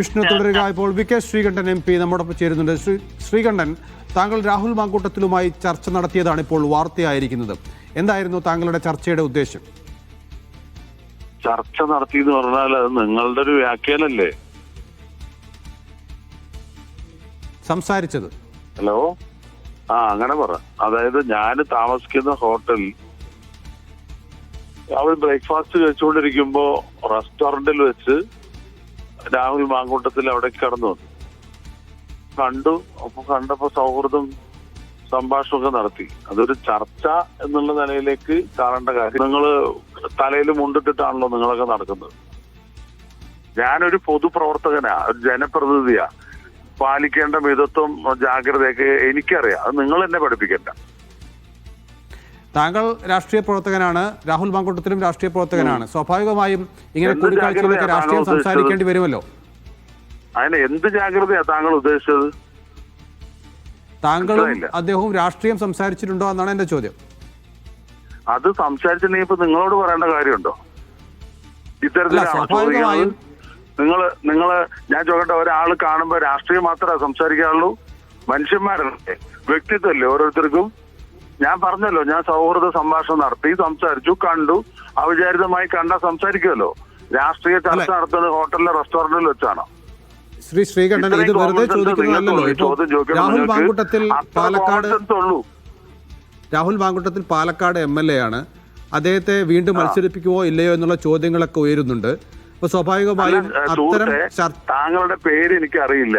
വിഷ്ണു തുടരുക. ഇപ്പോൾ V K Sreekandan MP നമ്മോടൊപ്പം ചേരുന്നുണ്ട്. ശ്രീകണ്ഠൻ, താങ്കൾ രാഹുൽ മാങ്കൂട്ടത്തിലുമായി ചർച്ച നടത്തിയതാണ് ഇപ്പോൾ വാർത്തയായിരിക്കുന്നത്. എന്തായിരുന്നു താങ്കളുടെ ചർച്ചയുടെ ഉദ്ദേശം? ചർച്ച നടത്തി എന്ന് പറഞ്ഞാൽ അത് നിങ്ങളുടെ ഒരു വ്യാഖ്യാനല്ലേ? സംസാരിച്ചത് ഹലോ, അങ്ങനെ പറ. അതായത് ഞാൻ താമസിക്കുന്ന ഹോട്ടൽ രാവിലെ ബ്രേക്ക്ഫാസ്റ്റ് കഴിച്ചുകൊണ്ടിരിക്കുമ്പോ റെസ്റ്റോറന്റിൽ വെച്ച് രാഹുൽ മാങ്കൂട്ടത്തിൽ അവിടെ കടന്നു വന്നു, കണ്ടു. അപ്പൊ കണ്ടപ്പോ സൗഹൃദം സംഭാഷണമൊക്കെ നടത്തി. അതൊരു ചർച്ച എന്നുള്ള നിലയിലേക്ക് കാണേണ്ട കാര്യം. നിങ്ങള് തലയിൽ മുണ്ടിട്ടിട്ടാണല്ലോ നിങ്ങളൊക്കെ നടക്കുന്നത്. ഞാനൊരു പൊതുപ്രവർത്തകനാ, ഒരു ജനപ്രതിനിധിയാ. പാലിക്കേണ്ട മിതത്വം ജാഗ്രതയൊക്കെ എനിക്കറിയാം. അത് നിങ്ങൾ എന്നെ പഠിപ്പിക്കണ്ട. താങ്കൾ രാഷ്ട്രീയ പ്രവർത്തകനാണ്, രാഹുൽ മാങ്കൂട്ടത്തിലും രാഷ്ട്രീയ പ്രവർത്തകനാണ്. സ്വാഭാവികമായും ഇങ്ങനെ കൂടിക്കാഴ്ചകളൊക്കെ രാഷ്ട്രീയം സംസാരിക്കേണ്ടി വരുമല്ലോ. അതിന് എന്ത് ജാഗ്രതയാ താങ്കൾ ഉദ്ദേശിച്ചത്? താങ്കളും അദ്ദേഹവും രാഷ്ട്രീയം സംസാരിച്ചിട്ടുണ്ടോ എന്നാണ് എന്റെ ചോദ്യം. അത് സംസാരിച്ചിട്ടുണ്ടെങ്കിൽ ഇപ്പൊ നിങ്ങളോട് പറയേണ്ട കാര്യമുണ്ടോ? ഇത്തരത്തിലാണോ ചോദിക്കുന്നത്? നിങ്ങള് ഞാൻ ചോദിക്കട്ടെ, ഒരാൾ കാണുമ്പോ രാഷ്ട്രീയം മാത്രമേ സംസാരിക്കാറുള്ളൂ? മനുഷ്യന്മാരല്ലേ, വ്യക്തിത്വമല്ലേ ഓരോരുത്തർക്കും? ഞാൻ പറഞ്ഞല്ലോ, ഞാൻ സൗഹൃദ സംഭാഷണം നടത്തി, സംസാരിച്ചു, കണ്ടു. അവിചാരിതമായി കണ്ടാൽ സംസാരിക്കുമല്ലോ. രാഷ്ട്രീയ ചർച്ച നടത്തുന്നത് ഹോട്ടലിലെ റെസ്റ്റോറന്റിൽ വെച്ചാണോ? ശ്രീകണ്ഠൻ, ഇത് വെറുതെ ചോദിക്കുന്നതല്ലോ. രാഹുൽ മാങ്കൂട്ടത്തിൽ പാലക്കാട് MLA ആണ്. അദ്ദേഹത്തെ വീണ്ടും മത്സരിപ്പിക്കുമോ ഇല്ലയോ എന്നുള്ള ചോദ്യങ്ങളൊക്കെ ഉയരുന്നുണ്ട്. അപ്പൊ സ്വാഭാവികമായും താങ്കളുടെ പേര് എനിക്കറിയില്ല,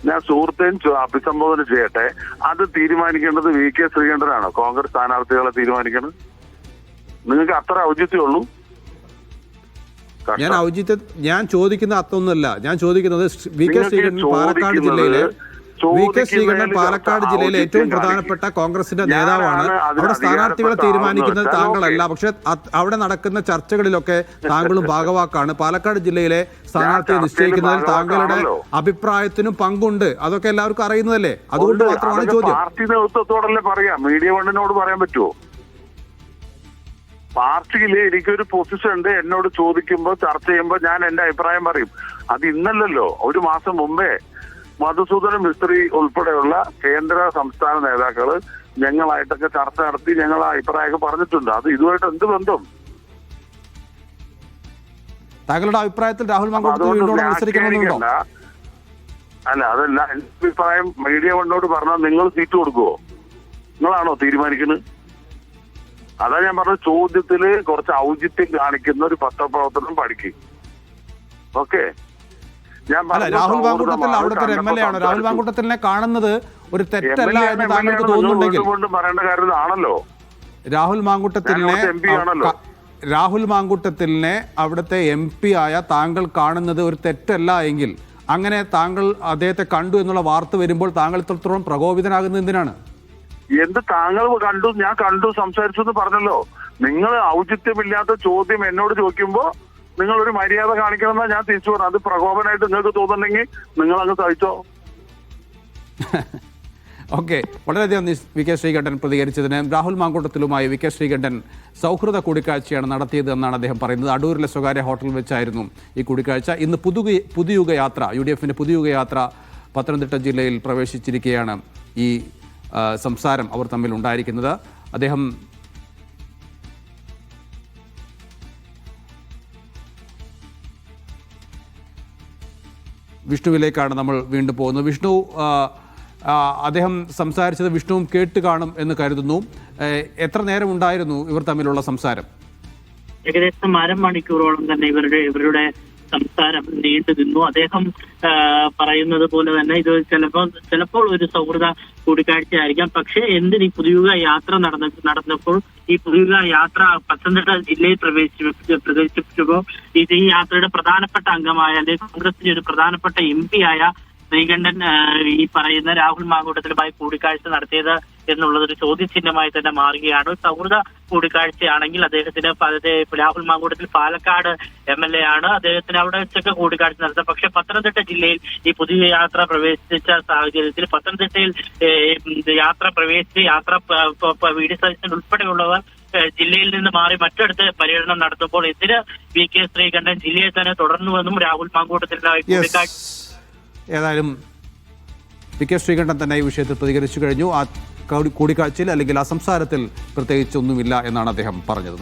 ഞാൻ സുഹൃത്തേയും അഭിസംബോധന ചെയ്യട്ടെ. അത് തീരുമാനിക്കേണ്ടത് VK ശ്രീകണ്ഠനാണോ? കോൺഗ്രസ് സ്ഥാനാർത്ഥികളെ തീരുമാനിക്കണം. നിങ്ങൾക്ക് അത്ര ഔചിത്യമുള്ളൂ? ഞാൻ ചോദിക്കുന്ന അതൊന്നുമല്ല. ഞാൻ ചോദിക്കുന്നത് VK ശ്രീകണ്ഠൻ പാലക്കാട് ജില്ലയിലെ ഏറ്റവും പ്രധാനപ്പെട്ട കോൺഗ്രസിന്റെ നേതാവാണ്. അവിടെ സ്ഥാനാർത്ഥികളെ തീരുമാനിക്കുന്നത് താങ്കളല്ല. പക്ഷെ അവിടെ നടക്കുന്ന ചർച്ചകളിലൊക്കെ താങ്കളും ഭാഗവാക്കാണ്. പാലക്കാട് ജില്ലയിലെ സ്ഥാനാർത്ഥിയെ നിശ്ചയിക്കുന്നതിൽ താങ്കളുടെ അഭിപ്രായത്തിനും പങ്കുണ്ട്. അതൊക്കെ എല്ലാവർക്കും അറിയുന്നതല്ലേ? അതുകൊണ്ട് മാത്രമാണ് ചോദ്യം. പാർട്ടി നേതൃത്വത്തോടല്ലേ പറയാം, മീഡിയ വണ്ണിനോട് പറയാൻ പറ്റുമോ? പാർട്ടിയിൽ എനിക്കൊരു പൊസിഷൻ ഉണ്ട്. എന്നോട് ചോദിക്കുമ്പോൾ ചർച്ച ചെയ്യുമ്പോൾ ഞാൻ എന്റെ അഭിപ്രായം പറയും. അത് ഇന്നല്ലല്ലോ, ഒരു മാസം മുമ്പേ മധുസൂദനൻ മിസ്ത്രി ഉൾപ്പെടെയുള്ള കേന്ദ്ര സംസ്ഥാന നേതാക്കള് ഞങ്ങളായിട്ടൊക്കെ ചർച്ച നടത്തി ഞങ്ങൾ അഭിപ്രായമൊക്കെ പറഞ്ഞിട്ടുണ്ട്. അത് ഇതുമായിട്ട് എന്ത് ബന്ധം? താങ്കളുടെ അഭിപ്രായത്തിൽ രാഹുൽ മത്സരിക്കണമെന്നുണ്ടോ? അല്ല, അതല്ല. എന്റെ അഭിപ്രായം മീഡിയ വണ്ണോട് പറഞ്ഞാൽ നിങ്ങൾ സീറ്റ് കൊടുക്കുവോ? നിങ്ങളാണോ തീരുമാനിക്കുന്നത്? അതാ ഞാൻ പറഞ്ഞ ചോദ്യത്തില് കുറച്ച് ഔചിത്യം കാണിക്കുന്ന ഒരു പത്രപ്രവർത്തനം പഠിക്കും. ഓക്കെ, രാഹുൽ മാങ്കൂട്ടത്തിൽ അവിടുത്തെ MLA ആണ്. രാഹുൽ മാങ്കൂട്ടത്തിനെ കാണുന്നത് ഒരു തെറ്റല്ല എന്ന് താങ്കൾക്ക് തോന്നുന്നുണ്ടെങ്കിൽ പറയേണ്ട കാര്യമാണല്ലോ. രാഹുൽ മാങ്കൂട്ടത്തിനെ അവിടുത്തെ MP ആയ താങ്കൾ കാണുന്നത് ഒരു തെറ്റല്ല എങ്കിൽ, അങ്ങനെ താങ്കൾ അദ്ദേഹത്തെ കണ്ടു എന്നുള്ള വാർത്ത വരുമ്പോൾ താങ്കൾ ഇത്രത്തോളം പ്രകോപിതനാകുന്നത് എന്തിനാണ്? എന്ത് താങ്കൾ കണ്ടു? ഞാൻ കണ്ടു, സംസാരിച്ചു എന്ന് പറഞ്ഞല്ലോ. നിങ്ങൾ ഔചിത്യമില്ലാത്ത ചോദ്യം എന്നോട് ചോദിക്കുമ്പോ നിങ്ങൾ ഒരു മര്യാദ കാണിക്കണമെന്നാ ഞാൻ തിരിച്ചു പറഞ്ഞു. അത് പ്രകോപനമായിട്ട് നിങ്ങൾക്ക് തോന്നുന്നുണ്ടെങ്കിൽ നിങ്ങൾ അങ്ങ് സഹിച്ചോ. ഓക്കെ, വളരെയധികം VK ശ്രീകണ്ഠൻ പ്രതികരിച്ചതിന്. രാഹുൽ മാങ്കൂട്ടത്തിലുമായി VK ശ്രീകണ്ഠൻ സൗഹൃദ കൂടിക്കാഴ്ചയാണ് നടത്തിയത് എന്നാണ് അദ്ദേഹം പറയുന്നത്. അടൂരിലെ സ്വകാര്യ ഹോട്ടലിൽ വെച്ചായിരുന്നു ഈ കൂടിക്കാഴ്ച. ഇന്ന് പുതുയുഗ യാത്ര, UDFന്റെ പുതുയുഗ യാത്ര പത്തനംതിട്ട ജില്ലയിൽ പ്രവേശിച്ചിരിക്കുകയാണ്. ഈ സംസാരം അവർ തമ്മിൽ ഉണ്ടായിരിക്കുന്നത്. അദ്ദേഹം വിഷ്ണുവിലേക്കാണ് നമ്മൾ വീണ്ടും പോകുന്നത്. വിഷ്ണു, അദ്ദേഹം സംസാരിച്ചത് വിഷ്ണുവും കേട്ട് കാണും എന്ന് കരുതുന്നു. എത്ര നേരം ഉണ്ടായിരുന്നു ഇവർ തമ്മിലുള്ള സംസാരം? ഏകദേശം അരമണിക്കൂറോളം തന്നെ ഇവരുടെ സംസാരം നീണ്ടു നിന്നു. അദ്ദേഹം പറയുന്നത് പോലെ തന്നെ ഇത് ചിലപ്പോൾ ഒരു സൗഹൃദ കൂടിക്കാഴ്ചയായിരിക്കാം. പക്ഷേ എന്തിന് ഈ പുതുയുഗ യാത്ര നടന്നപ്പോൾ ഈ പുതുയുഗ യാത്ര പത്തനംതിട്ട ജില്ലയിൽ പ്രവേശിപ്പിച്ചപ്പോൾ ഈ യാത്രയുടെ പ്രധാനപ്പെട്ട അംഗമായ അല്ലെങ്കിൽ കോൺഗ്രസിന്റെ ഒരു പ്രധാനപ്പെട്ട MP ആയ ശ്രീകണ്ഠൻ ഈ പറയുന്ന രാഹുൽ മാങ്കൂട്ടത്തിലുമായി കൂടിക്കാഴ്ച നടത്തിയത് എന്നുള്ളതൊരു ചോദ്യചിഹ്നമായി തന്നെ മാറുകയാണ്. സൗഹൃദ കൂടിക്കാഴ്ചയാണെങ്കിൽ അദ്ദേഹത്തിന് രാഹുൽ മാങ്കൂട്ടത്തിൽ പാലക്കാട് MLA ആണ്. അദ്ദേഹത്തിന് അവിടെ വെച്ചൊക്കെ കൂടിക്കാഴ്ച നടത്താം. പക്ഷെ പത്തനംതിട്ട ജില്ലയിൽ ഈ പുതിയ യാത്ര പ്രവേശിച്ച സാഹചര്യത്തിൽ പത്തനംതിട്ടയിൽ യാത്ര VD സതീശൻ ഉൾപ്പെടെയുള്ളവർ ജില്ലയിൽ നിന്ന് മാറി മറ്റിടത്ത് പര്യടനം നടത്തുമ്പോൾ എന്തിന് വി കെ ശ്രീകണ്ഠൻ ജില്ലയിൽ തന്നെ തുടർന്നുവെന്നും രാഹുൽ മാങ്കൂട്ടത്തിലുമായി കൂടിക്കാഴ്ച. ഏതായാലും വി കെ ശ്രീകണ്ഠൻ തന്നെ ഈ വിഷയത്തിൽ പ്രതികരിച്ചു കഴിഞ്ഞു. ആ കൂടിക്കാഴ്ചയിൽ അല്ലെങ്കിൽ ആ സംസാരത്തിൽ പ്രത്യേകിച്ചൊന്നുമില്ല എന്നാണ് അദ്ദേഹം പറഞ്ഞത്.